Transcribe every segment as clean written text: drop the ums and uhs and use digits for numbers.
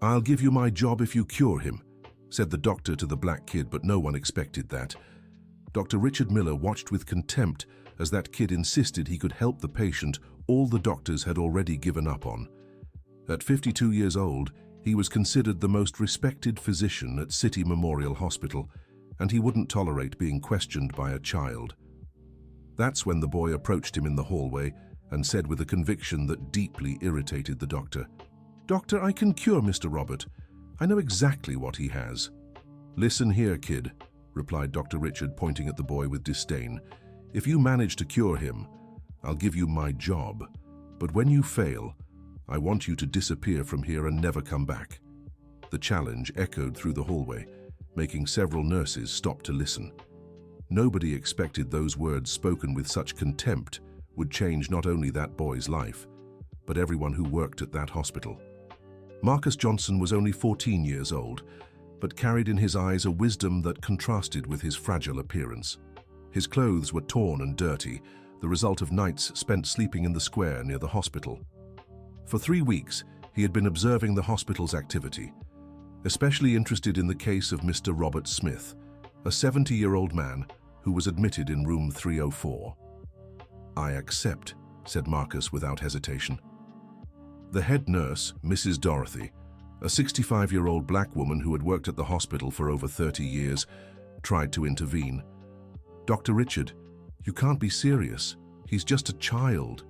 "I'll give you my job if you cure him," said the doctor to the black kid, but no one expected that. Dr. Richard Miller watched with contempt as that kid insisted he could help the patient all the doctors had already given up on. At 52 years old, he was considered the most respected physician at City Memorial Hospital, and he wouldn't tolerate being questioned by a child. That's when the boy approached him in the hallway and said with a conviction that deeply irritated the doctor, "Doctor, I can cure Mr. Robert. I know exactly what he has." "Listen here, kid," replied Dr. Richard, pointing at the boy with disdain. "If you manage to cure him, I'll give you my job. But when you fail, I want you to disappear from here and never come back." The challenge echoed through the hallway, making several nurses stop to listen. Nobody expected those words spoken with such contempt would change not only that boy's life, but everyone who worked at that hospital. Marcus Johnson was only 14 years old, but carried in his eyes a wisdom that contrasted with his fragile appearance. His clothes were torn and dirty, the result of nights spent sleeping in the square near the hospital. For 3 weeks, he had been observing the hospital's activity, especially interested in the case of Mr. Robert Smith, a 70-year-old man who was admitted in room 304. "I accept," said Marcus without hesitation. The head nurse, Mrs. Dorothy, a 65-year-old black woman who had worked at the hospital for over 30 years, tried to intervene. "Dr. Richard, you can't be serious. He's just a child."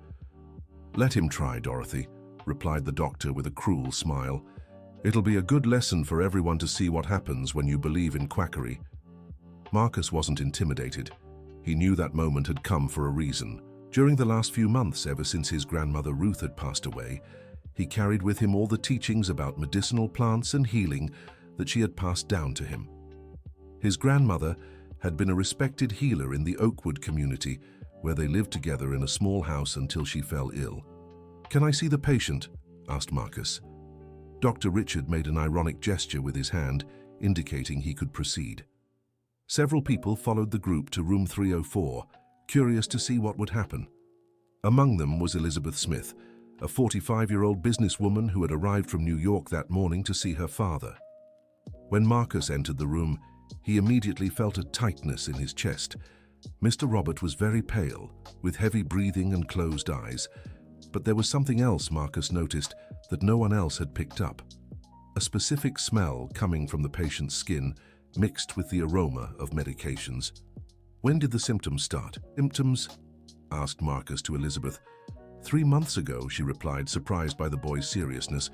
"Let him try, Dorothy," replied the doctor with a cruel smile. "It'll be a good lesson for everyone to see what happens when you believe in quackery." Marcus wasn't intimidated. He knew that moment had come for a reason. During the last few months, ever since his grandmother Ruth had passed away, he carried with him all the teachings about medicinal plants and healing that she had passed down to him. His grandmother had been a respected healer in the Oakwood community, where they lived together in a small house until she fell ill. "Can I see the patient?" asked Marcus. Dr. Richard made an ironic gesture with his hand, indicating he could proceed. Several people followed the group to room 304, curious to see what would happen. Among them was Elizabeth Smith, a 45-year-old businesswoman who had arrived from New York that morning to see her father. When Marcus entered the room, he immediately felt a tightness in his chest. Mr. Robert was very pale, with heavy breathing and closed eyes, but there was something else Marcus noticed that no one else had picked up. A specific smell coming from the patient's skin, mixed with the aroma of medications. "When did the symptoms start?" "Symptoms?" asked Marcus to Elizabeth. 3 months ago," she replied, surprised by the boy's seriousness.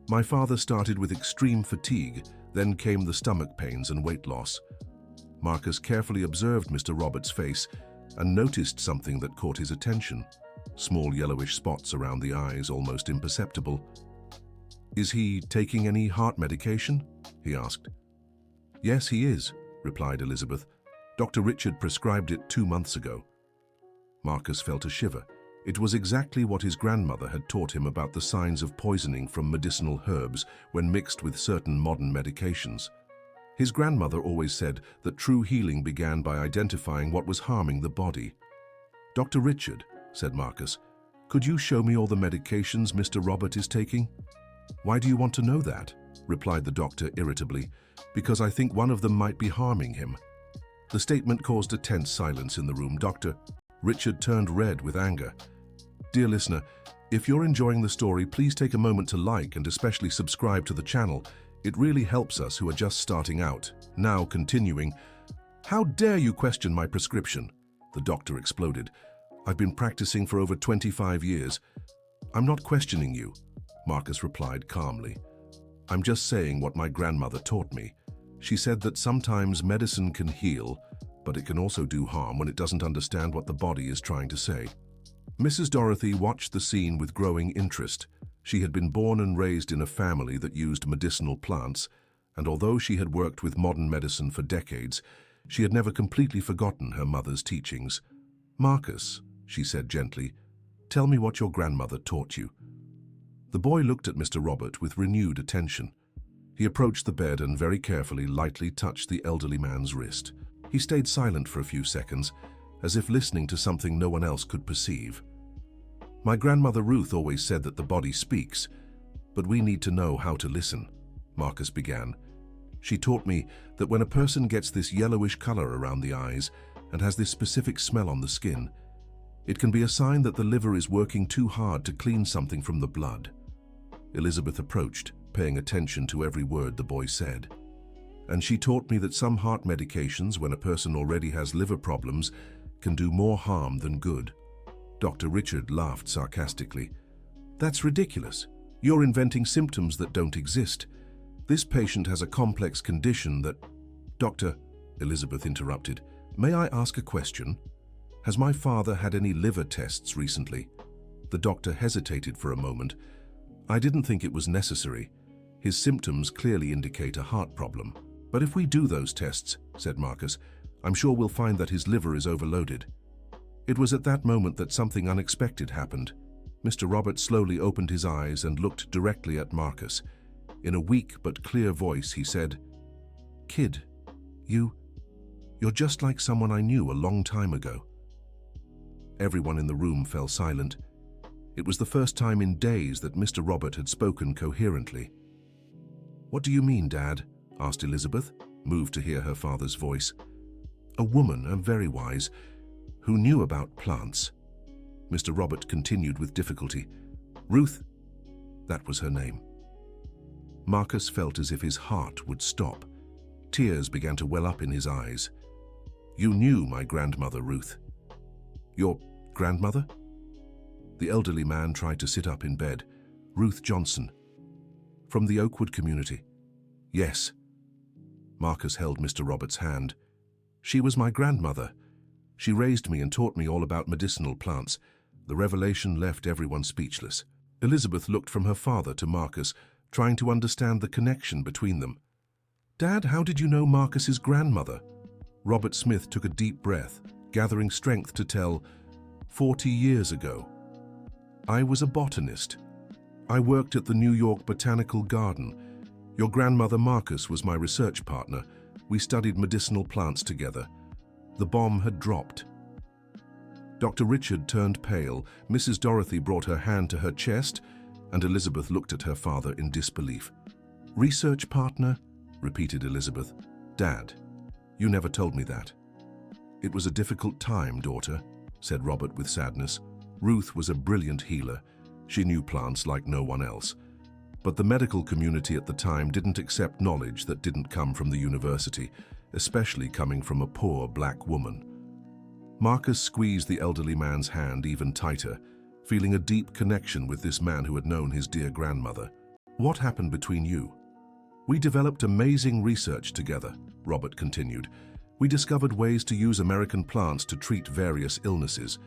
"My father started with extreme fatigue, then came the stomach pains and weight loss." Marcus carefully observed Mr. Robert's face and noticed something that caught his attention. Small yellowish spots around the eyes, almost imperceptible. "Is he taking any heart medication?" he asked. "Yes, he is," replied Elizabeth. "Dr. Richard prescribed it 2 months ago." Marcus felt a shiver. It was exactly what his grandmother had taught him about the signs of poisoning from medicinal herbs when mixed with certain modern medications. His grandmother always said that true healing began by identifying what was harming the body. "Dr. Richard," said Marcus, "could you show me all the medications Mr. Robert is taking?" "Why do you want to know that?" replied the doctor irritably. "Because I think one of them might be harming him." The statement caused a tense silence in the room. Dr. Richard turned red with anger. "Dear listener, if you're enjoying the story, please take a moment to like and especially subscribe to the channel. It really helps us who are just starting out." Now continuing, "How dare you question my prescription?" the doctor exploded. "I've been practicing for over 25 years. "I'm not questioning you," Marcus replied calmly. "I'm just saying what my grandmother taught me. She said that sometimes medicine can heal, but it can also do harm when it doesn't understand what the body is trying to say." Mrs. Dorothy watched the scene with growing interest. She had been born and raised in a family that used medicinal plants, and although she had worked with modern medicine for decades, she had never completely forgotten her mother's teachings. "Marcus," she said gently, "tell me what your grandmother taught you." The boy looked at Mr. Robert with renewed attention. He approached the bed and very carefully, lightly touched the elderly man's wrist. He stayed silent for a few seconds, as if listening to something no one else could perceive. "My grandmother Ruth always said that the body speaks. But we need to know how to listen, Marcus began. She taught me that when a person gets this yellowish color around the eyes and has this specific smell on the skin, it can be a sign that the liver is working too hard to clean something from the blood. Elizabeth approached, paying attention to every word the boy said. And she taught me that some heart medications, when a person already has liver problems, can do more harm than good. Dr. Richard laughed sarcastically. That's ridiculous. You're inventing symptoms that don't exist. This patient has a complex condition that... Doctor, Elizabeth interrupted, may I ask a question? Has my father had any liver tests recently? The doctor hesitated for a moment. I didn't think it was necessary. His symptoms clearly indicate a heart problem. But if we do those tests, said Marcus, I'm sure we'll find that his liver is overloaded. It was at that moment that something unexpected happened. Mr. Robert slowly opened his eyes and looked directly at Marcus. In a weak but clear voice, he said, Kid, you're just like someone I knew a long time ago. Everyone in the room fell silent. It was the first time in days that Mr. Robert had spoken coherently. What do you mean, Dad? Asked Elizabeth, moved to hear her father's voice. A woman, and very wise, who knew about plants. Mr. Robert continued with difficulty. Ruth, that was her name. Marcus felt as if his heart would stop. Tears began to well up in his eyes. You knew my grandmother, Ruth. Your grandmother? The elderly man tried to sit up in bed. Ruth Johnson. From the Oakwood community. Yes. Marcus held Mr. Robert's hand. She was my grandmother. She raised me and taught me all about medicinal plants. The revelation left everyone speechless. Elizabeth looked from her father to Marcus, trying to understand the connection between them. Dad, how did you know Marcus's grandmother? Robert Smith took a deep breath, gathering strength to tell, 40 years ago. I was a botanist. I worked at the New York Botanical Garden. Your grandmother Marcus was my research partner. We studied medicinal plants together. The bomb had dropped. Dr. Richard turned pale. Mrs. Dorothy brought her hand to her chest, and Elizabeth looked at her father in disbelief. Research partner? Repeated Elizabeth. Dad, you never told me that. It was a difficult time, daughter, said Robert with sadness. Ruth was a brilliant healer. She knew plants like no one else. But the medical community at the time didn't accept knowledge that didn't come from the university, especially coming from a poor black woman. Marcus squeezed the elderly man's hand even tighter, feeling a deep connection with this man who had known his dear grandmother. What happened between you? We developed amazing research together, Robert continued. We discovered ways to use American plants to treat various illnesses.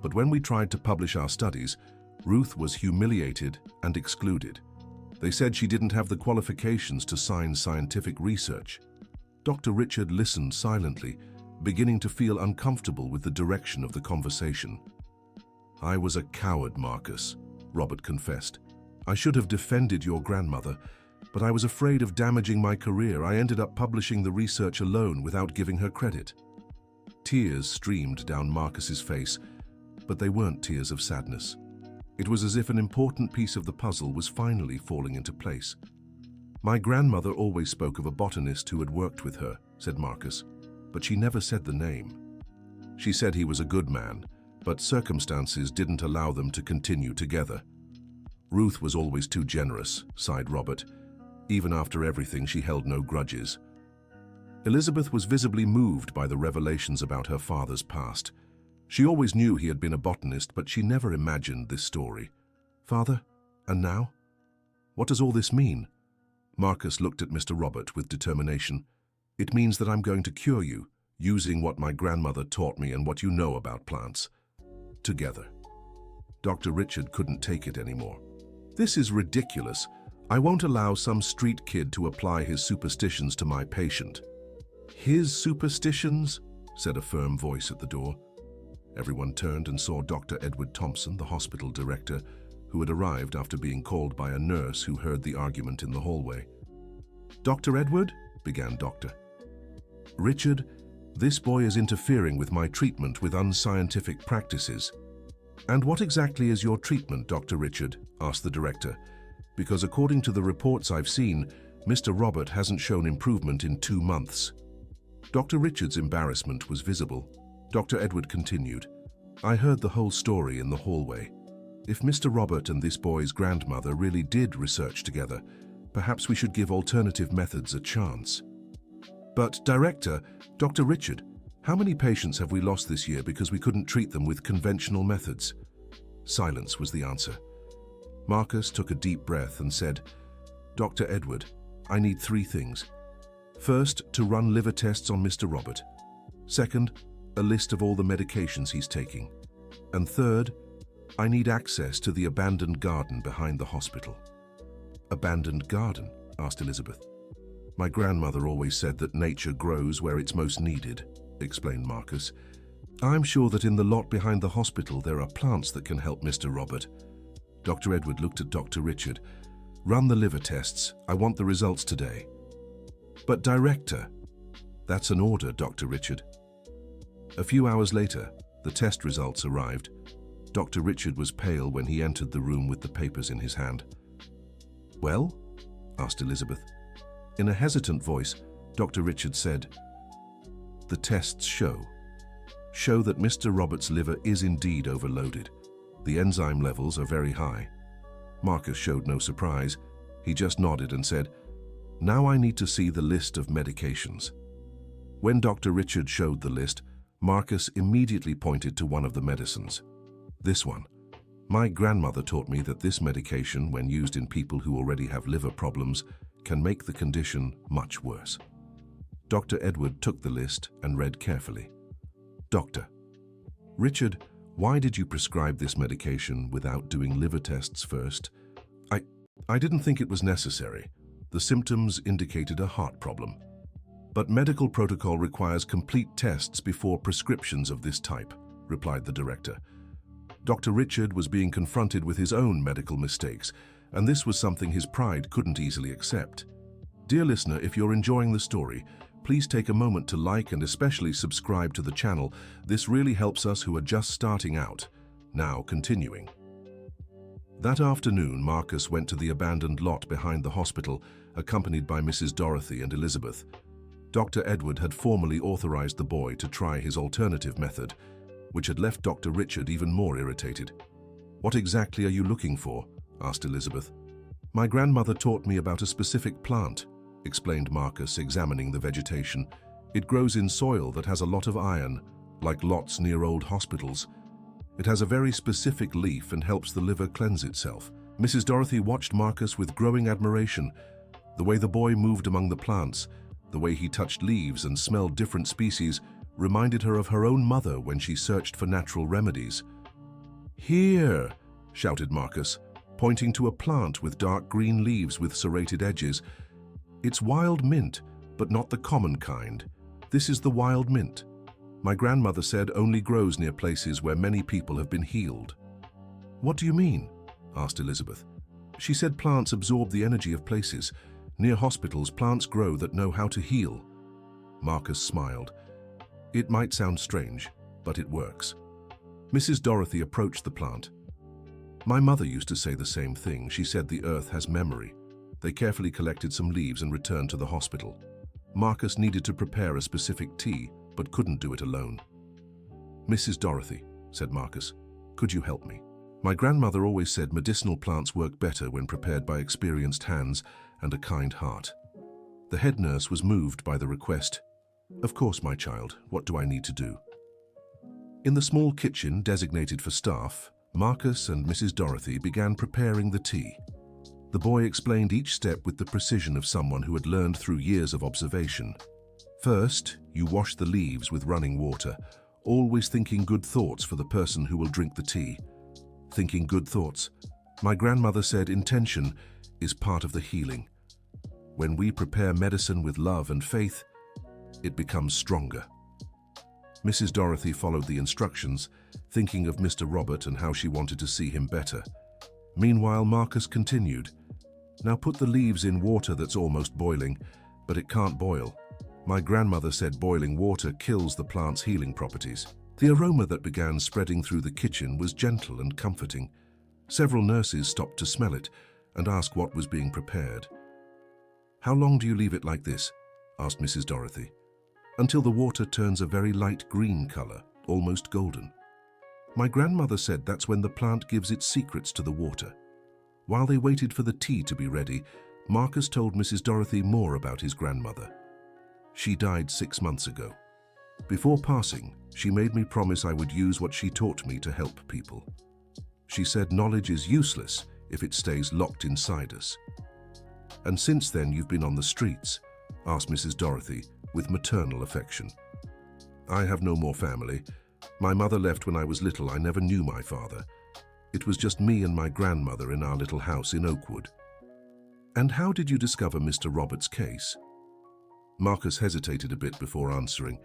But when we tried to publish our studies, Ruth was humiliated and excluded. They said she didn't have the qualifications to sign scientific research. Dr. Richard listened silently, beginning to feel uncomfortable with the direction of the conversation. I was a coward, Marcus, Robert confessed. I should have defended your grandmother, but I was afraid of damaging my career. I ended up publishing the research alone without giving her credit. Tears streamed down Marcus's face, but they weren't tears of sadness. It was as if an important piece of the puzzle was finally falling into place. My grandmother always spoke of a botanist who had worked with her, said Marcus, but she never said the name. She said he was a good man, but circumstances didn't allow them to continue together. Ruth was always too generous, sighed Robert. Even after everything, she held no grudges. Elizabeth was visibly moved by the revelations about her father's past. She always knew he had been a botanist, but she never imagined this story. Father, and now? What does all this mean? Marcus looked at Mr. Robert with determination. It means that I'm going to cure you, using what my grandmother taught me and what you know about plants. Together. Dr. Richard couldn't take it anymore. This is ridiculous. I won't allow some street kid to apply his superstitions to my patient. His superstitions? Said a firm voice at the door. Everyone turned and saw Dr. Edward Thompson, the hospital director, who had arrived after being called by a nurse who heard the argument in the hallway. Dr. Edward? Began Doctor. Richard, this boy is interfering with my treatment with unscientific practices. And what exactly is your treatment, Dr. Richard? Asked the director, because according to the reports I've seen, Mr. Robert hasn't shown improvement in 2 months." Dr. Richard's embarrassment was visible. Dr. Edward continued, "I heard the whole story in the hallway. If Mr. Robert and this boy's grandmother really did research together, perhaps we should give alternative methods a chance." "But, Director, Dr. Richard, how many patients have we lost this year because we couldn't treat them with conventional methods?" Silence was the answer. Marcus took a deep breath and said, "Dr. Edward, I need 3 things. First, to run liver tests on Mr. Robert. Second, a list of all the medications he's taking. And third, I need access to the abandoned garden behind the hospital." "Abandoned garden?" asked Elizabeth. "My grandmother always said that nature grows where it's most needed," explained Marcus. "I'm sure that in the lot behind the hospital there are plants that can help Mr. Robert." Dr. Edward looked at Dr. Richard. "Run the liver tests. I want the results today." "But Director..." "That's an order, Dr. Richard." A few hours later, the test results arrived. Dr. Richard was pale when he entered the room with the papers in his hand. "Well?" asked Elizabeth. In a hesitant voice, Dr. Richard said, "The tests show that Mr. Robert's liver is indeed overloaded. The enzyme levels are very high." Marcus showed no surprise. He just nodded and said, "Now I need to see the list of medications." When Dr. Richard showed the list, Marcus immediately pointed to one of the medicines. "This one. My grandmother taught me that this medication, when used in people who already have liver problems, can make the condition much worse." Dr. Edward took the list and read carefully. "Doctor, Richard, why did you prescribe this medication without doing liver tests first?" I didn't think it was necessary. The symptoms indicated a heart problem. But medical protocol requires complete tests before prescriptions of this type," replied the director. Dr. Richard was being confronted with his own medical mistakes, and this was something his pride couldn't easily accept. Dear listener, if you're enjoying the story, please take a moment to like and especially subscribe to the channel. This really helps us who are just starting out. Now, continuing. That afternoon, Marcus went to the abandoned lot behind the hospital, accompanied by Mrs. Dorothy and Elizabeth. Dr. Edward had formally authorized the boy to try his alternative method, which had left Dr. Richard even more irritated. "What exactly are you looking for?" asked Elizabeth. "My grandmother taught me about a specific plant," explained Marcus, examining the vegetation. "It grows in soil that has a lot of iron, like lots near old hospitals. It has a very specific leaf and helps the liver cleanse itself." Mrs. Dorothy watched Marcus with growing admiration. The way the boy moved among the plants, the way he touched leaves and smelled different species, reminded her of her own mother when she searched for natural remedies. "Here!" shouted Marcus, pointing to a plant with dark green leaves with serrated edges. "It's wild mint, but not the common kind. This is the wild mint. My grandmother said only grows near places where many people have been healed." "What do you mean?" asked Elizabeth. "She said plants absorb the energy of places. Near hospitals, plants grow that know how to heal." Marcus smiled. "It might sound strange, but it works." Mrs. Dorothy approached the plant. "My mother used to say the same thing. She said the earth has memory." They carefully collected some leaves and returned to the hospital. Marcus needed to prepare a specific tea, but couldn't do it alone. "Mrs. Dorothy," said Marcus, "could you help me? My grandmother always said medicinal plants work better when prepared by experienced hands and a kind heart." The head nurse was moved by the request. "Of course, my child. What do I need to do?" In the small kitchen designated for staff, Marcus and Mrs. Dorothy began preparing the tea. The boy explained each step with the precision of someone who had learned through years of observation. "First, you wash the leaves with running water, always thinking good thoughts for the person who will drink the tea." Thinking good thoughts. My grandmother said intention is part of the healing. When we prepare medicine with love and faith, it becomes stronger. Mrs. Dorothy followed the instructions, thinking of Mr. Robert and how she wanted to see him better. Meanwhile, Marcus continued. "Now put the leaves in water that's almost boiling, but it can't boil. My grandmother said boiling water kills the plant's healing properties." The aroma that began spreading through the kitchen was gentle and comforting. Several nurses stopped to smell it, and ask what was being prepared. "How long do you leave it like this?" asked Mrs. Dorothy. "Until the water turns a very light green color, almost golden. My grandmother said that's when the plant gives its secrets to the water." While they waited for the tea to be ready, Marcus told Mrs. Dorothy more about his grandmother. "She died 6 months ago. Before passing, she made me promise I would use what she taught me to help people. She said knowledge is useless if it stays locked inside us." "And since then you've been on the streets?" asked Mrs. Dorothy with maternal affection. "I have no more family. My mother left when I was little. I never knew my father. It was just me and my grandmother in our little house in Oakwood." "And how did you discover Mr. Roberts' case?" Marcus hesitated a bit before answering.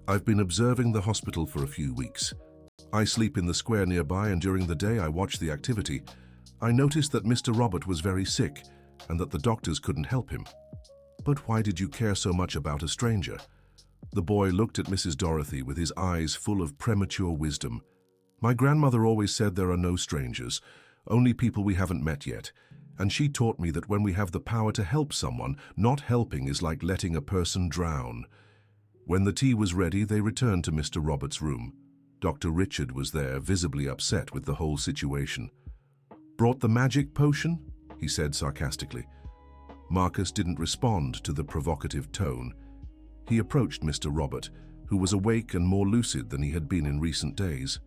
"I've been observing the hospital for a few weeks. I sleep in the square nearby, and during the day I watch the activity. I noticed that Mr. Robert was very sick and that the doctors couldn't help him." "But why did you care so much about a stranger?" The boy looked at Mrs. Dorothy with his eyes full of premature wisdom. "My grandmother always said there are no strangers, only people we haven't met yet. And she taught me that when we have the power to help someone, not helping is like letting a person drown." When the tea was ready, they returned to Mr. Roberts' room. Dr. Richard was there, visibly upset with the whole situation. "Brought the magic potion?" he said sarcastically. Marcus didn't respond to the provocative tone. He approached Mr. Robert, who was awake and more lucid than he had been in recent days.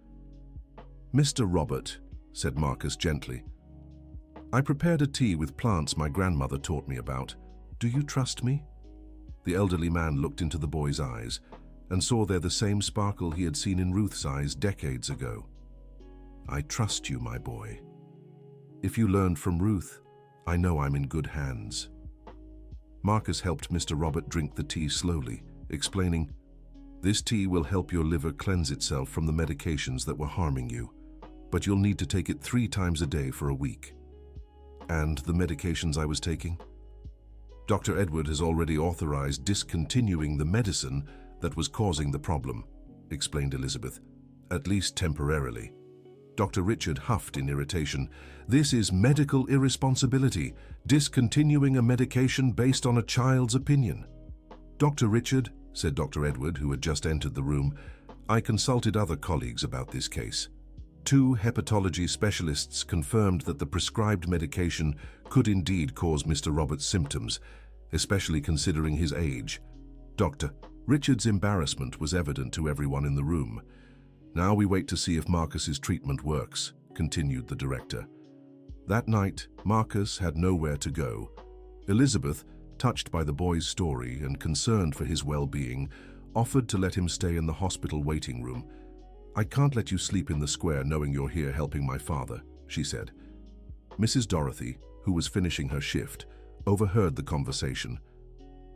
"Mr. Robert," said Marcus gently, "I prepared a tea with plants my grandmother taught me about. Do you trust me?" The elderly man looked into the boy's eyes and saw there the same sparkle he had seen in Ruth's eyes decades ago. "I trust you, my boy. If you learned from Ruth, I know I'm in good hands." Marcus helped Mr. Robert drink the tea slowly, explaining, "This tea will help your liver cleanse itself from the medications that were harming you, but you'll need to take it 3 times a day for a week." "And the medications I was taking?" "Dr. Edward has already authorized discontinuing the medicine that was causing the problem," explained Elizabeth, "at least temporarily." Dr. Richard huffed in irritation. "This is medical irresponsibility, discontinuing a medication based on a child's opinion." "Dr. Richard," said Dr. Edward, who had just entered the room, "I consulted other colleagues about this case. 2 hepatology specialists confirmed that the prescribed medication could indeed cause Mr. Roberts' symptoms, especially considering his age." Dr. Richard's embarrassment was evident to everyone in the room. "Now we wait to see if Marcus's treatment works," continued the director. That night, Marcus had nowhere to go. Elizabeth, touched by the boy's story and concerned for his well-being, offered to let him stay in the hospital waiting room. "I can't let you sleep in the square knowing you're here helping my father," she said. Mrs. Dorothy, who was finishing her shift, overheard the conversation.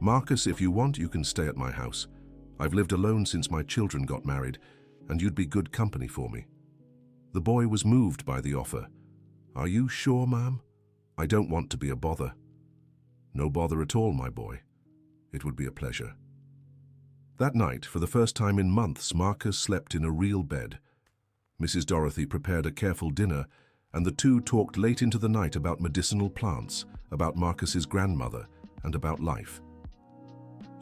"Marcus, if you want, you can stay at my house. I've lived alone since my children got married, and you'd be good company for me." The boy was moved by the offer. "Are you sure, ma'am? I don't want to be a bother." "No bother at all, my boy. It would be a pleasure." That night, for the first time in months, Marcus slept in a real bed. Mrs. Dorothy prepared a careful dinner, and the two talked late into the night about medicinal plants, about Marcus's grandmother, and about life.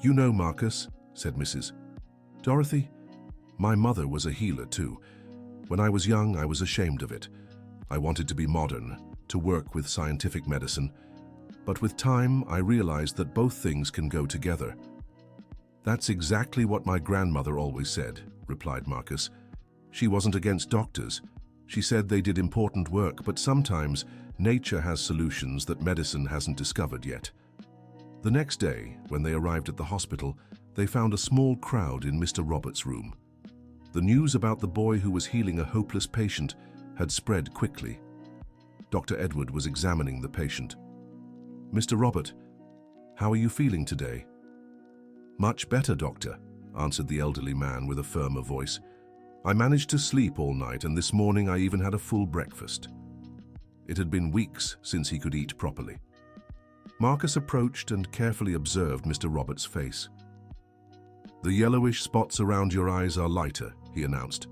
"You know, Marcus," said Mrs. Dorothy, "my mother was a healer too. When I was young, I was ashamed of it. I wanted to be modern, to work with scientific medicine. But with time, I realized that both things can go together." "That's exactly what my grandmother always said," replied Marcus. "She wasn't against doctors. She said they did important work, but sometimes nature has solutions that medicine hasn't discovered yet." The next day, when they arrived at the hospital, they found a small crowd in Mr. Roberts' room. The news about the boy who was healing a hopeless patient had spread quickly. Dr. Edward was examining the patient. "Mr. Robert, how are you feeling today?" "Much better, doctor," answered the elderly man with a firmer voice. "I managed to sleep all night, and this morning I even had a full breakfast." It had been weeks since he could eat properly. Marcus approached and carefully observed Mr. Roberts' face. "The yellowish spots around your eyes are lighter," he announced.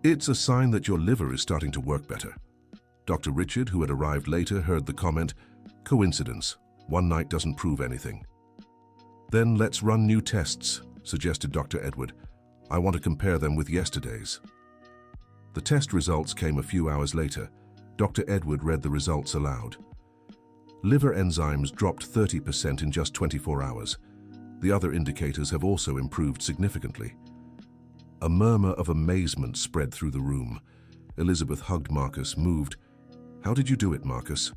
"It's a sign that your liver is starting to work better." Dr. Richard, who had arrived later, heard the comment, "Coincidence. One night doesn't prove anything." "Then let's run new tests," suggested Dr. Edward. "I want to compare them with yesterday's." The test results came a few hours later. Dr. Edward read the results aloud. Liver enzymes dropped 30% in just 24 hours. The other indicators have also improved significantly. A murmur of amazement spread through the room. Elizabeth hugged Marcus, moved. "How did you do it, Marcus?"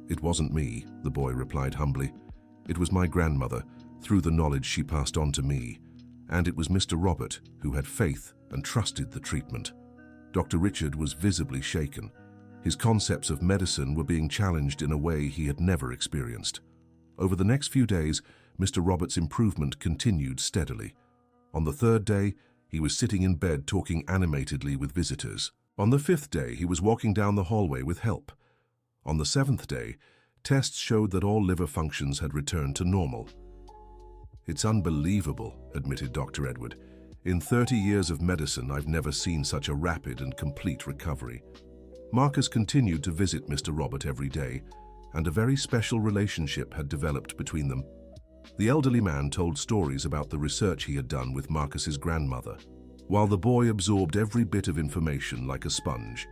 "It wasn't me," the boy replied humbly. "It was my grandmother, through the knowledge she passed on to me. And it was Mr. Robert who had faith and trusted the treatment." Dr. Richard was visibly shaken. His concepts of medicine were being challenged in a way he had never experienced. Over the next few days, Mr. Robert's improvement continued steadily. On the third day, he was sitting in bed talking animatedly with visitors. On the fifth day, he was walking down the hallway with help. On the seventh day, tests showed that all liver functions had returned to normal. "It's unbelievable," admitted Dr. Edward. "In 30 years of medicine, I've never seen such a rapid and complete recovery." Marcus continued to visit Mr. Robert every day, and a very special relationship had developed between them. The elderly man told stories about the research he had done with Marcus's grandmother, while the boy absorbed every bit of information like a sponge.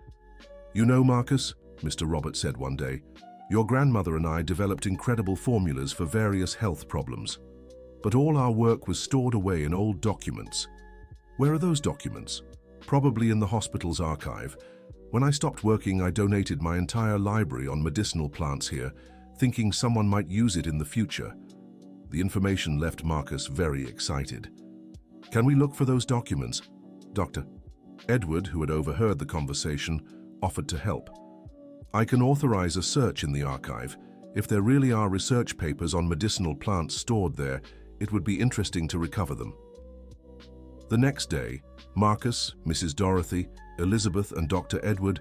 "You know, Marcus," Mr. Robert said one day, "your grandmother and I developed incredible formulas for various health problems. But all our work was stored away in old documents." "Where are those documents?" "Probably in the hospital's archive. When I stopped working, I donated my entire library on medicinal plants here, thinking someone might use it in the future." The information left Marcus very excited. "Can we look for those documents?" Dr. Edward, who had overheard the conversation, offered to help. "I can authorize a search in the archive. If there really are research papers on medicinal plants stored there, it would be interesting to recover them." The next day, Marcus, Mrs. Dorothy, Elizabeth, and Dr. Edward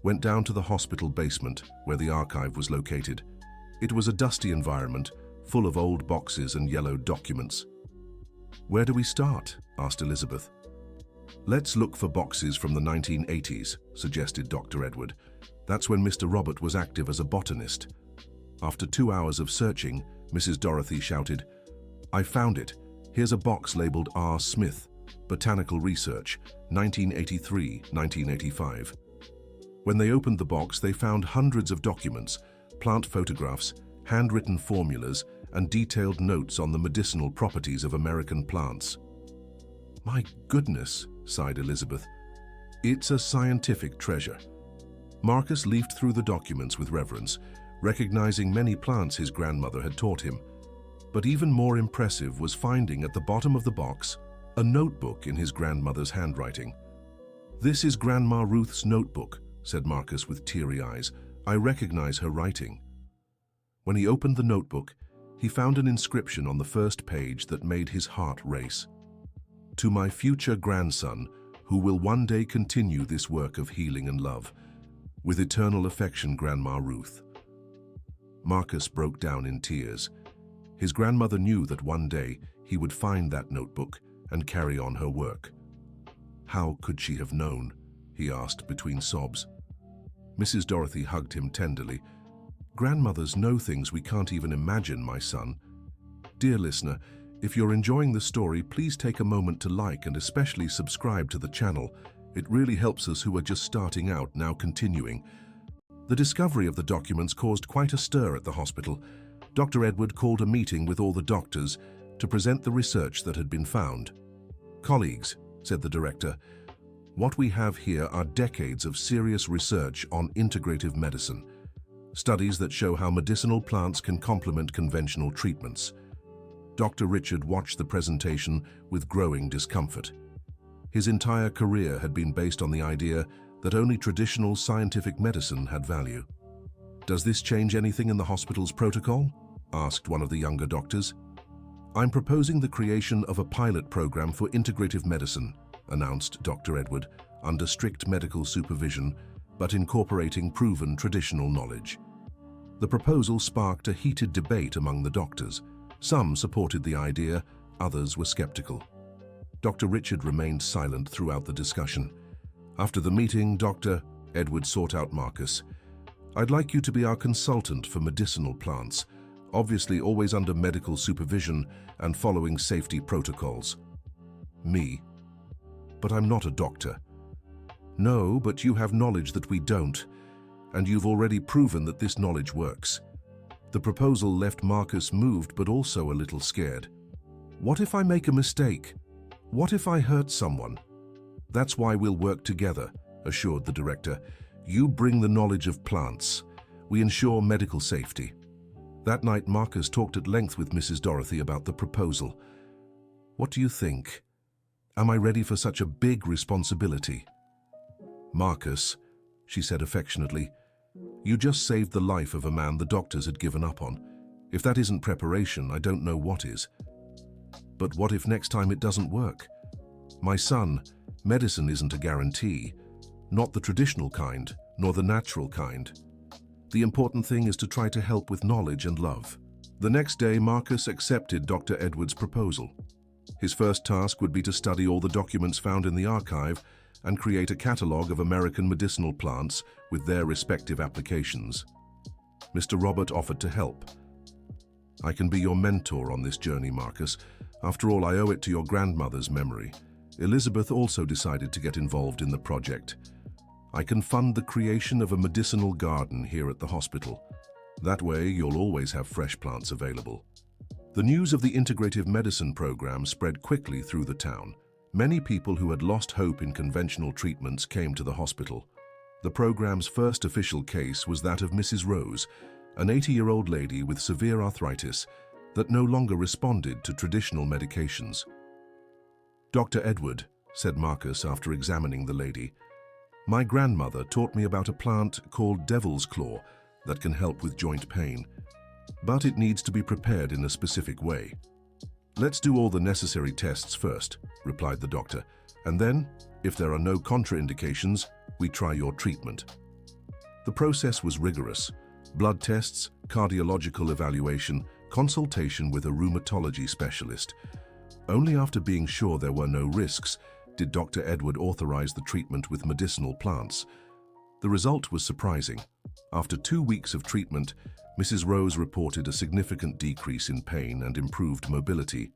went down to the hospital basement where the archive was located. It was a dusty environment, full of old boxes and yellowed documents. "Where do we start?" asked Elizabeth. "Let's look for boxes from the 1980s, suggested Dr. Edward. "That's when Mr. Robert was active as a botanist." After 2 hours of searching, Mrs. Dorothy shouted, "I found it. Here's a box labeled R. Smith, Botanical Research, 1983-1985. When they opened the box, they found hundreds of documents, plant photographs, handwritten formulas, and detailed notes on the medicinal properties of American plants. "My goodness," sighed Elizabeth. "It's a scientific treasure." Marcus leafed through the documents with reverence, recognizing many plants his grandmother had taught him. But even more impressive was finding at the bottom of the box a notebook in his grandmother's handwriting. "This is Grandma Ruth's notebook," said Marcus with teary eyes. "I recognize her writing." When he opened the notebook, he found an inscription on the first page that made his heart race. "To my future grandson, who will one day continue this work of healing and love. With eternal affection, Grandma Ruth." Marcus broke down in tears. His grandmother knew that one day he would find that notebook and carry on her work. "How could she have known?" he asked between sobs. Mrs. Dorothy hugged him tenderly. "Grandmothers know things we can't even imagine, my son." Dear listener, if you're enjoying the story, please take a moment to like and especially subscribe to the channel. It really helps us who are just starting out now continuing. The discovery of the documents caused quite a stir at the hospital. Dr. Edward called a meeting with all the doctors to present the research that had been found. "Colleagues," said the director, "what we have here are decades of serious research on integrative medicine. Studies that show how medicinal plants can complement conventional treatments." Dr. Richard watched the presentation with growing discomfort. His entire career had been based on the idea that only traditional scientific medicine had value. "Does this change anything in the hospital's protocol?" asked one of the younger doctors. "I'm proposing the creation of a pilot program for integrative medicine," announced Dr. Edward, "under strict medical supervision, but incorporating proven traditional knowledge." The proposal sparked a heated debate among the doctors. Some supported the idea, others were skeptical. Dr. Richard remained silent throughout the discussion. After the meeting, Dr. Edward sought out Marcus. "I'd like you to be our consultant for medicinal plants, obviously always under medical supervision and following safety protocols." "Me? But I'm not a doctor." "No, but you have knowledge that we don't, and you've already proven that this knowledge works." The proposal left Marcus moved but also a little scared. "What if I make a mistake? What if I hurt someone?" "That's why we'll work together," assured the director. "You bring the knowledge of plants. We ensure medical safety." That night, Marcus talked at length with Mrs. Dorothy about the proposal. "What do you think? Am I ready for such a big responsibility?" "Marcus," she said affectionately, "you just saved the life of a man the doctors had given up on. If that isn't preparation, I don't know what is." "But what if next time it doesn't work? My son, medicine isn't a guarantee. Not the traditional kind, nor the natural kind. The important thing is to try to help with knowledge and love." The next day, Marcus accepted Dr. Edwards' proposal. His first task would be to study all the documents found in the archive and create a catalogue of American medicinal plants with their respective applications. Mr. Robert offered to help. "I can be your mentor on this journey, Marcus. After all, I owe it to your grandmother's memory." Elizabeth also decided to get involved in the project. "I can fund the creation of a medicinal garden here at the hospital. That way, you'll always have fresh plants available." The news of the integrative medicine program spread quickly through the town. Many people who had lost hope in conventional treatments came to the hospital. The program's first official case was that of Mrs. Rose, an 80-year-old lady with severe arthritis that no longer responded to traditional medications. "Dr. Edward," said Marcus after examining the lady, "my grandmother taught me about a plant called Devil's Claw that can help with joint pain, but it needs to be prepared in a specific way." "Let's do all the necessary tests first," replied the doctor, "and then, if there are no contraindications, we try your treatment." The process was rigorous. Blood tests, cardiological evaluation, consultation with a rheumatology specialist. Only after being sure there were no risks did Dr. Edward authorize the treatment with medicinal plants. The result was surprising. After 2 weeks of treatment, Mrs. Rose reported a significant decrease in pain and improved mobility.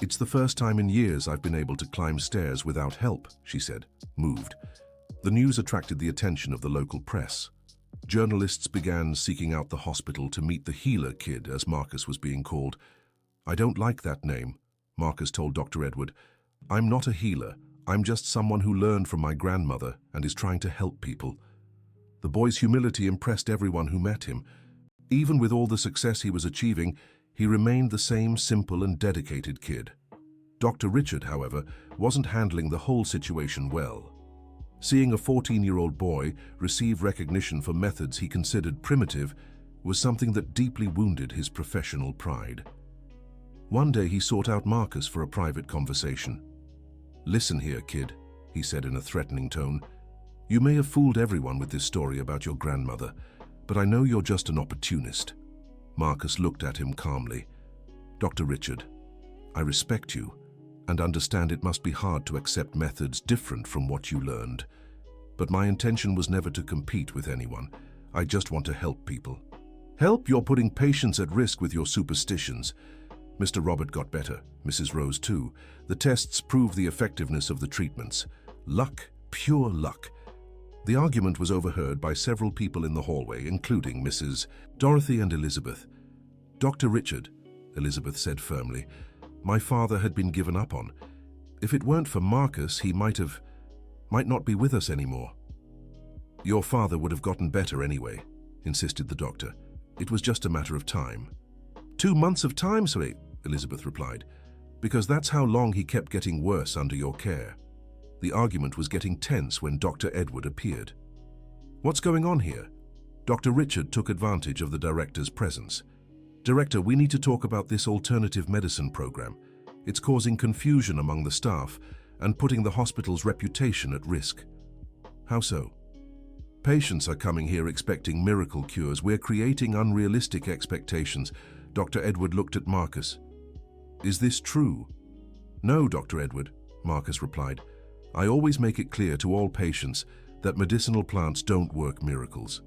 "It's the first time in years I've been able to climb stairs without help," she said, moved. The news attracted the attention of the local press. Journalists began seeking out the hospital to meet the healer kid, as Marcus was being called. "I don't like that name," Marcus told Dr. Edward. "I'm not a healer. I'm just someone who learned from my grandmother and is trying to help people." The boy's humility impressed everyone who met him. Even with all the success he was achieving, he remained the same simple and dedicated kid. Dr. Richard, however, wasn't handling the whole situation well. Seeing a 14-year-old boy receive recognition for methods he considered primitive was something that deeply wounded his professional pride. One day he sought out Marcus for a private conversation. "Listen here, kid," he said in a threatening tone. "You may have fooled everyone with this story about your grandmother, but I know you're just an opportunist." Marcus looked at him calmly. "Dr. Richard, I respect you and understand it must be hard to accept methods different from what you learned. But my intention was never to compete with anyone. I just want to help people." "Help? You're putting patients at risk with your superstitions." Mr. Robert got better, Mrs. Rose too. The tests proved the effectiveness of the treatments. Luck, pure luck. The argument was overheard by several people in the hallway, including Mrs. Dorothy and Elizabeth. "Dr. Richard," Elizabeth said firmly, "my father had been given up on. If it weren't for Marcus, he might not be with us anymore." "Your father would have gotten better anyway," insisted the doctor. "It was just a matter of time." 2 months of time, sir," Elizabeth replied, "because that's how long he kept getting worse under your care." The argument was getting tense when Dr. Edward appeared. "What's going on here?" Dr. Richard took advantage of the director's presence. "Director, we need to talk about this alternative medicine program. It's causing confusion among the staff and putting the hospital's reputation at risk." "How so?" "Patients are coming here expecting miracle cures. We're creating unrealistic expectations." Dr. Edward looked at Marcus. "Is this true?" "No, Dr. Edward," Marcus replied. "I always make it clear to all patients that medicinal plants don't work miracles.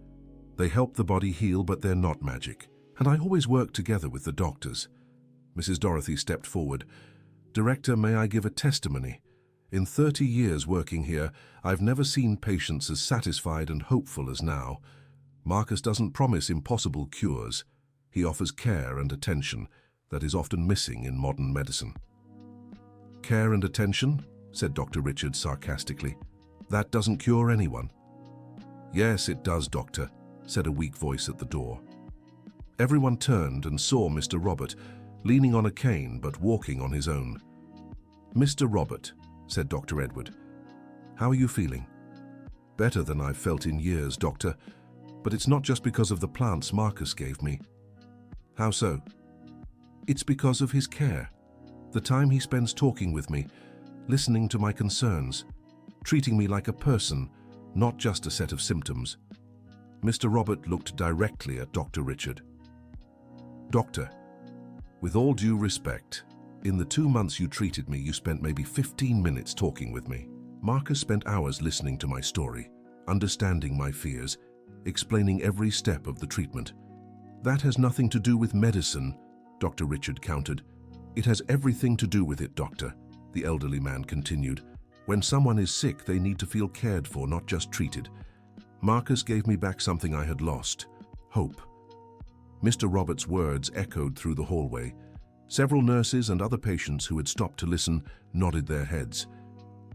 They help the body heal, but they're not magic. And I always work together with the doctors. Mrs. Dorothy stepped forward. Director, may I give a testimony? In 30 years working here, I've never seen patients as satisfied and hopeful as now. Marcus doesn't promise impossible cures. He offers care and attention that is often missing in modern medicine. Care and attention? Said Dr. Richard sarcastically. That doesn't cure anyone. Yes, it does, doctor, said a weak voice at the door. Everyone turned and saw Mr. Robert, leaning on a cane but walking on his own. Mr. Robert, said Dr. Edward, how are you feeling? Better than I've felt in years, doctor, but it's not just because of the plants Marcus gave me. How so? It's because of his care. The time he spends talking with me, listening to my concerns, treating me like a person, not just a set of symptoms. Mr. Robert looked directly at Dr. Richard. Doctor, with all due respect, in the 2 months you treated me, you spent maybe 15 minutes talking with me. Marcus spent hours listening to my story, understanding my fears, explaining every step of the treatment. That has nothing to do with medicine, Dr. Richard countered. It has everything to do with it, doctor, the elderly man continued. When someone is sick, they need to feel cared for, not just treated. Marcus gave me back something I had lost, hope. Mr. Roberts' words echoed through the hallway. Several nurses and other patients who had stopped to listen nodded their heads.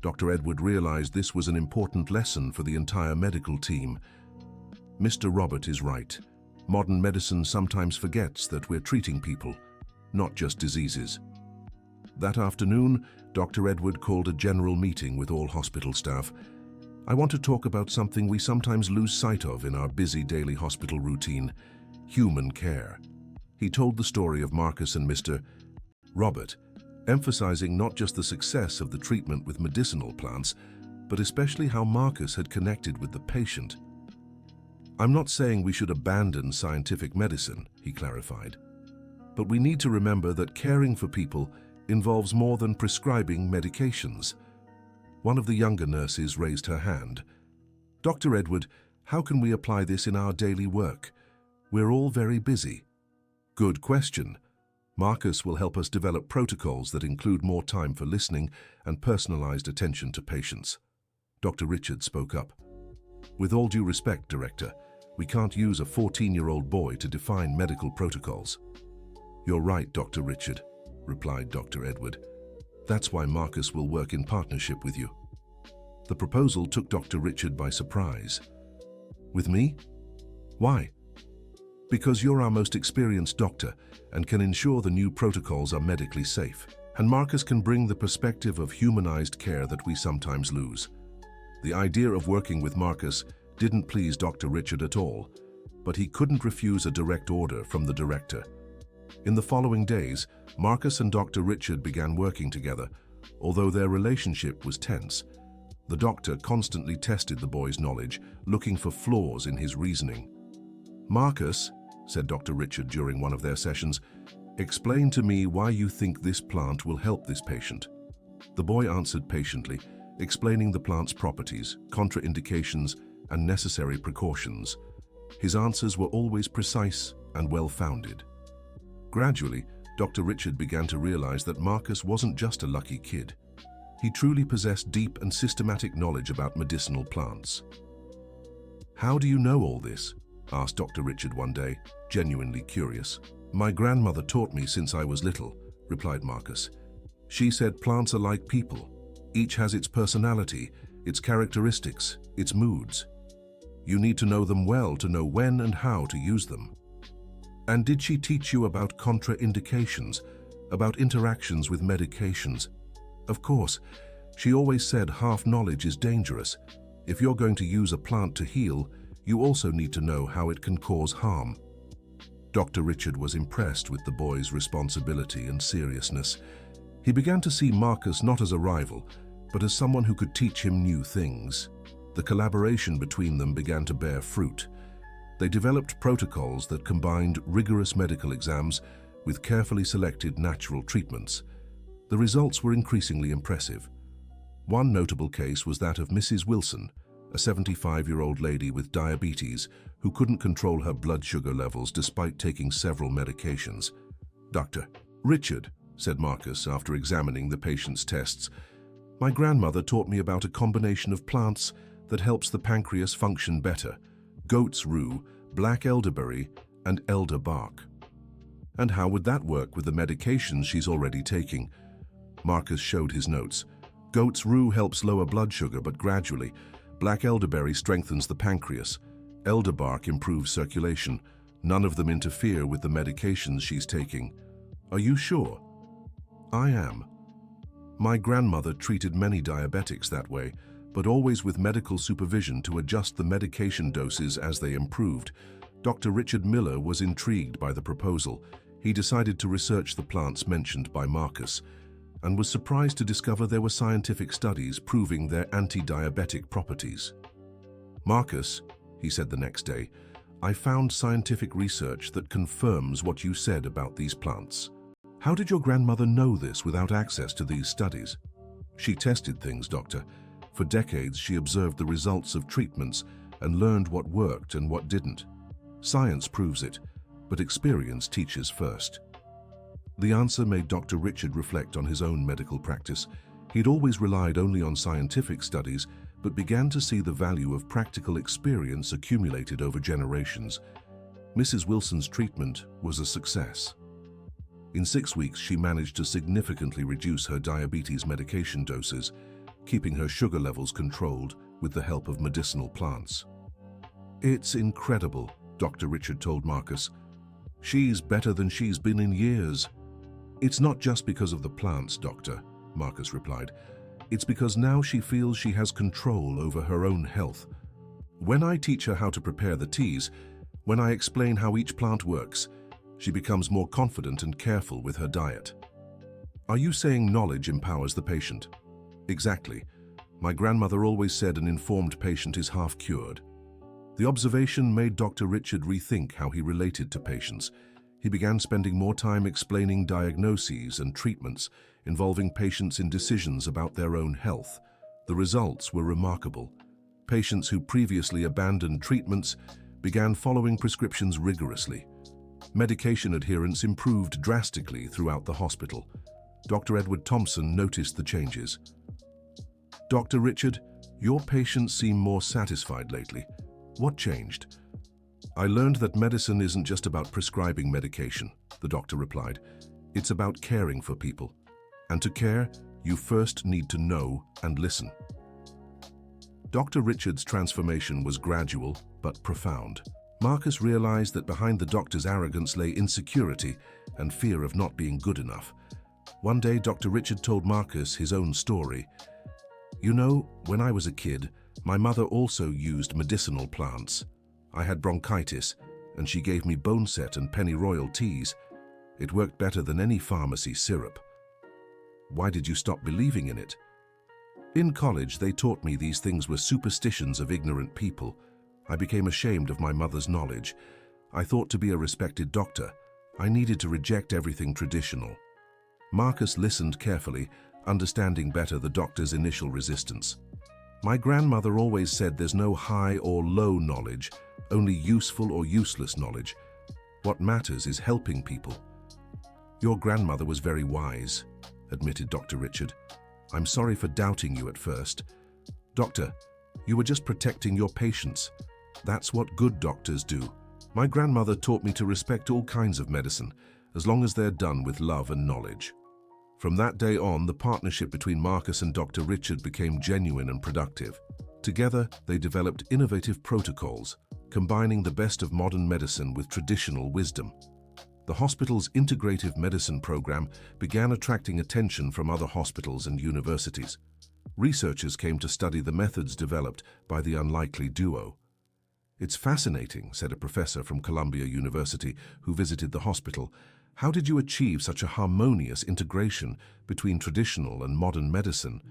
Dr. Edward realized this was an important lesson for the entire medical team. Mr. Robert is right. Modern medicine sometimes forgets that we're treating people, not just diseases. That afternoon, Dr. Edward called a general meeting with all hospital staff. I want to talk about something we sometimes lose sight of in our busy daily hospital routine: human care. He told the story of Marcus and Mr. Robert, emphasizing not just the success of the treatment with medicinal plants, but especially how Marcus had connected with the patient. I'm not saying we should abandon scientific medicine, he clarified, but we need to remember that caring for people involves more than prescribing medications. One of the younger nurses raised her hand. Dr. Edward, how can we apply this in our daily work? We're all very busy. Good question. Marcus will help us develop protocols that include more time for listening and personalized attention to patients. Dr. Richard spoke up. With all due respect, Director, we can't use a 14-year-old boy to define medical protocols. You're right, Dr. Richard, replied Dr. Edward. That's why Marcus will work in partnership with you. The proposal took Dr. Richard by surprise. With me? Why? Because you're our most experienced doctor and can ensure the new protocols are medically safe. And Marcus can bring the perspective of humanized care that we sometimes lose. The idea of working with Marcus didn't please Dr. Richard at all, but he couldn't refuse a direct order from the director. In the following days, Marcus and Dr. Richard began working together, although their relationship was tense. The doctor constantly tested the boy's knowledge, looking for flaws in his reasoning. Marcus, said Dr. Richard during one of their sessions, explain to me why you think this plant will help this patient. The boy answered patiently, explaining the plant's properties, contraindications, and necessary precautions. His answers were always precise and well-founded. Gradually, Dr. Richard began to realize that Marcus wasn't just a lucky kid. He truly possessed deep and systematic knowledge about medicinal plants. How do you know all this? Asked Dr. Richard one day, genuinely curious. My grandmother taught me since I was little, replied Marcus. She said plants are like people. Each has its personality, its characteristics, its moods. You need to know them well to know when and how to use them. And did she teach you about contraindications, about interactions with medications? Of course, she always said half knowledge is dangerous. If you're going to use a plant to heal, you also need to know how it can cause harm. Dr. Richard was impressed with the boy's responsibility and seriousness. He began to see Marcus not as a rival, but as someone who could teach him new things. The collaboration between them began to bear fruit. They developed protocols that combined rigorous medical exams with carefully selected natural treatments. The results were increasingly impressive. One notable case was that of Mrs. Wilson, a 75-year-old lady with diabetes who couldn't control her blood sugar levels despite taking several medications. "Dr. Richard," said Marcus after examining the patient's tests, "my grandmother taught me about a combination of plants that helps the pancreas function better: goat's rue, black elderberry, and elder bark." "And how would that work with the medications she's already taking?" Marcus showed his notes. "Goat's rue helps lower blood sugar, but gradually. Black elderberry strengthens the pancreas. Elder bark improves circulation. None of them interfere with the medications she's taking." "Are you sure?" "I am. My grandmother treated many diabetics that way, but always with medical supervision to adjust the medication doses as they improved." Dr. Richard Miller was intrigued by the proposal. He decided to research the plants mentioned by Marcus, and was surprised to discover there were scientific studies proving their anti-diabetic properties. "Marcus," he said the next day, "I found scientific research that confirms what you said about these plants." "How did your grandmother know this without access to these studies?" "She tested things, doctor. For decades she observed the results of treatments and learned what worked and what didn't. Science proves it, but experience teaches first." The answer made Dr. Richard reflect on his own medical practice. He'd always relied only on scientific studies, but began to see the value of practical experience accumulated over generations. Mrs. Wilson's treatment was a success. In 6 weeks, she managed to significantly reduce her diabetes medication doses, keeping her sugar levels controlled with the help of medicinal plants. "It's incredible," Dr. Richard told Marcus. "She's better than she's been in years." "It's not just because of the plants, doctor," Marcus replied. "It's because now she feels she has control over her own health. When I teach her how to prepare the teas, when I explain how each plant works, she becomes more confident and careful with her diet." "Are you saying knowledge empowers the patient?" "Exactly. My grandmother always said an informed patient is half cured." The observation made Dr. Richard rethink how he related to patients. He began spending more time explaining diagnoses and treatments, involving patients in decisions about their own health. The results were remarkable. Patients who previously abandoned treatments began following prescriptions rigorously. Medication adherence improved drastically throughout the hospital. Dr. Edward Thompson noticed the changes. "Dr. Richard, your patients seem more satisfied lately. What changed?" "I learned that medicine isn't just about prescribing medication," the doctor replied. "It's about caring for people. And to care, you first need to know and listen." Dr. Richard's transformation was gradual but profound. Marcus realized that behind the doctor's arrogance lay insecurity and fear of not being good enough. One day, Dr. Richard told Marcus his own story. "You know, when I was a kid, my mother also used medicinal plants. I had bronchitis, and she gave me boneset and pennyroyal teas. It worked better than any pharmacy syrup." "Why did you stop believing in it?" "In college, they taught me these things were superstitions of ignorant people. I became ashamed of my mother's knowledge. I thought to be a respected doctor, I needed to reject everything traditional." Marcus listened carefully, understanding better the doctor's initial resistance. "My grandmother always said there's no high or low knowledge, only useful or useless knowledge. What matters is helping people." "Your grandmother was very wise," admitted Dr. Richard. "I'm sorry for doubting you at first. Doctor, you were just protecting your patients. That's what good doctors do. My grandmother taught me to respect all kinds of medicine, as long as they're done with love and knowledge." From that day on, the partnership between Marcus and Dr. Richard became genuine and productive. Together, they developed innovative protocols, combining the best of modern medicine with traditional wisdom. The hospital's integrative medicine program began attracting attention from other hospitals and universities. Researchers came to study the methods developed by the unlikely duo. "It's fascinating," said a professor from Columbia University who visited the hospital. "How did you achieve such a harmonious integration between traditional and modern medicine?"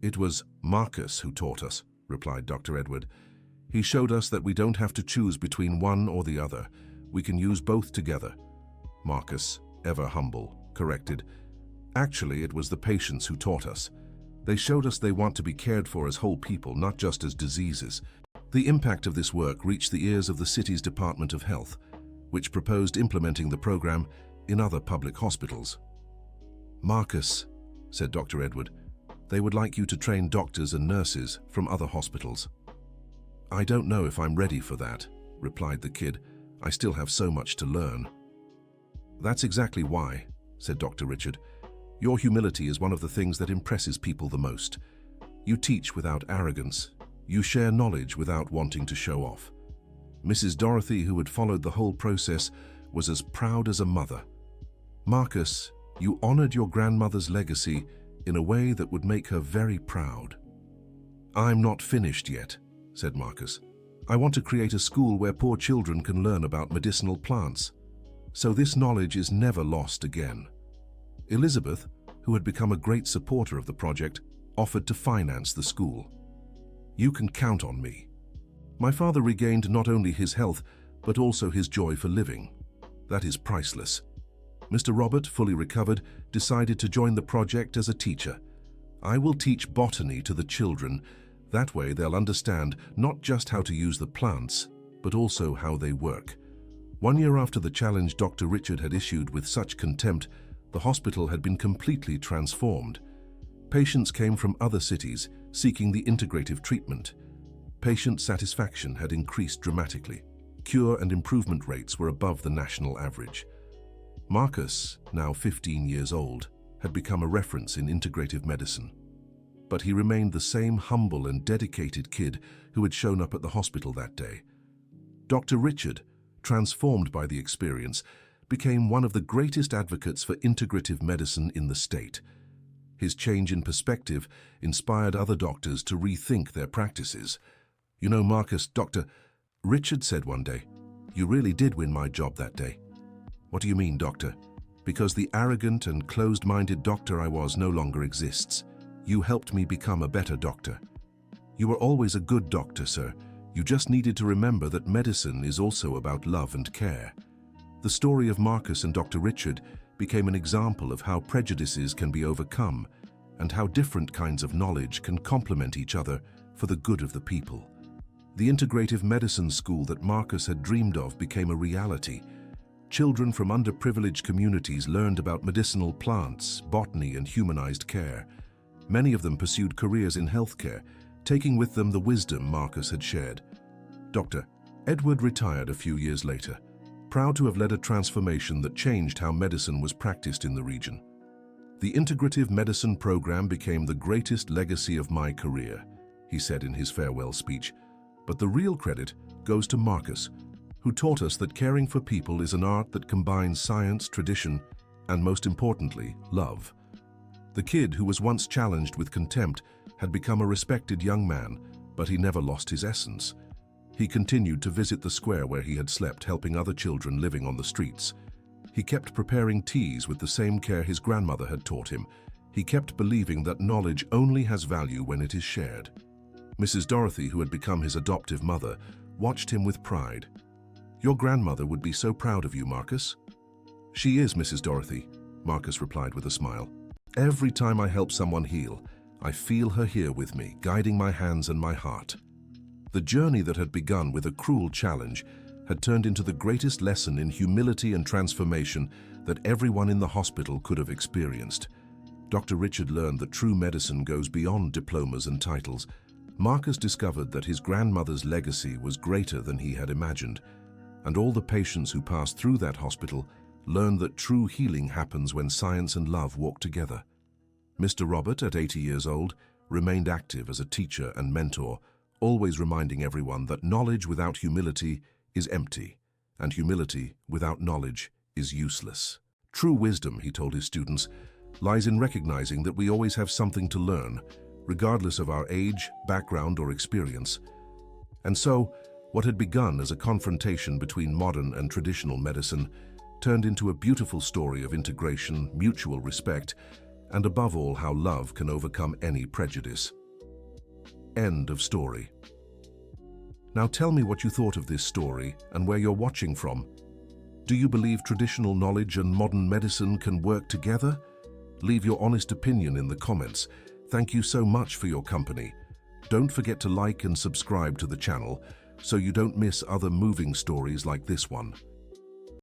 "It was Marcus who taught us," replied Dr. Edward. "He showed us that we don't have to choose between one or the other. We can use both together." Marcus, ever humble, corrected. "Actually, it was the patients who taught us. They showed us they want to be cared for as whole people, not just as diseases. The impact of this work reached the ears of the city's Department of Health, which proposed implementing the program in other public hospitals. "Marcus," said Dr. Edward, "they would like you to train doctors and nurses from other hospitals." "I don't know if I'm ready for that," replied the kid. "I still have so much to learn." "That's exactly why," said Dr. Richard. "Your humility is one of the things that impresses people the most. You teach without arrogance. You share knowledge without wanting to show off." Mrs. Dorothy, who had followed the whole process, was as proud as a mother. "Marcus, you honored your grandmother's legacy in a way that would make her very proud." "I'm not finished yet," said Marcus. "I want to create a school where poor children can learn about medicinal plants, so this knowledge is never lost again." Elizabeth, who had become a great supporter of the project, offered to finance the school. "You can count on me." My father regained not only his health, but also his joy for living. That is priceless. Mr. Robert, fully recovered, decided to join the project as a teacher. "I will teach botany to the children. That way they'll understand not just how to use the plants, but also how they work." 1 year after the challenge Dr. Richard had issued with such contempt, the hospital had been completely transformed. Patients came from other cities seeking the integrative treatment. Patient satisfaction had increased dramatically. Cure and improvement rates were above the national average. Marcus, now 15 years old, had become a reference in integrative medicine. But he remained the same humble and dedicated kid who had shown up at the hospital that day. Dr. Richard, transformed by the experience, became one of the greatest advocates for integrative medicine in the state. His change in perspective inspired other doctors to rethink their practices. "You know, Marcus," Dr. Richard said one day, "you really did win my job that day." "What do you mean, doctor?" "Because the arrogant and closed-minded doctor I was no longer exists. You helped me become a better doctor." "You were always a good doctor, sir. You just needed to remember that medicine is also about love and care." The story of Marcus and Dr. Richard became an example of how prejudices can be overcome and how different kinds of knowledge can complement each other for the good of the people. The integrative medicine school that Marcus had dreamed of became a reality. Children from underprivileged communities learned about medicinal plants, botany, and humanized care. Many of them pursued careers in healthcare, taking with them the wisdom Marcus had shared. Dr. Edward retired a few years later, proud to have led a transformation that changed how medicine was practiced in the region. "The integrative medicine program became the greatest legacy of my career," he said in his farewell speech. "But the real credit goes to Marcus, who taught us that caring for people is an art that combines science, tradition, and most importantly, love." The kid who was once challenged with contempt had become a respected young man, but he never lost his essence. He continued to visit the square where he had slept, helping other children living on the streets. He kept preparing teas with the same care his grandmother had taught him. He kept believing that knowledge only has value when it is shared. Mrs. Dorothy, who had become his adoptive mother, watched him with pride. "Your grandmother would be so proud of you, Marcus." "She is, Mrs. Dorothy," Marcus replied with a smile. "Every time I help someone heal, I feel her here with me, guiding my hands and my heart." The journey that had begun with a cruel challenge had turned into the greatest lesson in humility and transformation that everyone in the hospital could have experienced. Dr. Richard learned that true medicine goes beyond diplomas and titles. Marcus discovered that his grandmother's legacy was greater than he had imagined, and all the patients who passed through that hospital learned that true healing happens when science and love walk together. Mr. Robert, at 80 years old, remained active as a teacher and mentor, always reminding everyone that knowledge without humility is empty, and humility without knowledge is useless. True wisdom, he told his students, lies in recognizing that we always have something to learn, regardless of our age, background, or experience. And so, what had begun as a confrontation between modern and traditional medicine turned into a beautiful story of integration, mutual respect, and above all, how love can overcome any prejudice. End of story. Now tell me what you thought of this story and where you're watching from. Do you believe traditional knowledge and modern medicine can work together? Leave your honest opinion in the comments. Thank you so much for your company. Don't forget to like and subscribe to the channel so you don't miss other moving stories like this one.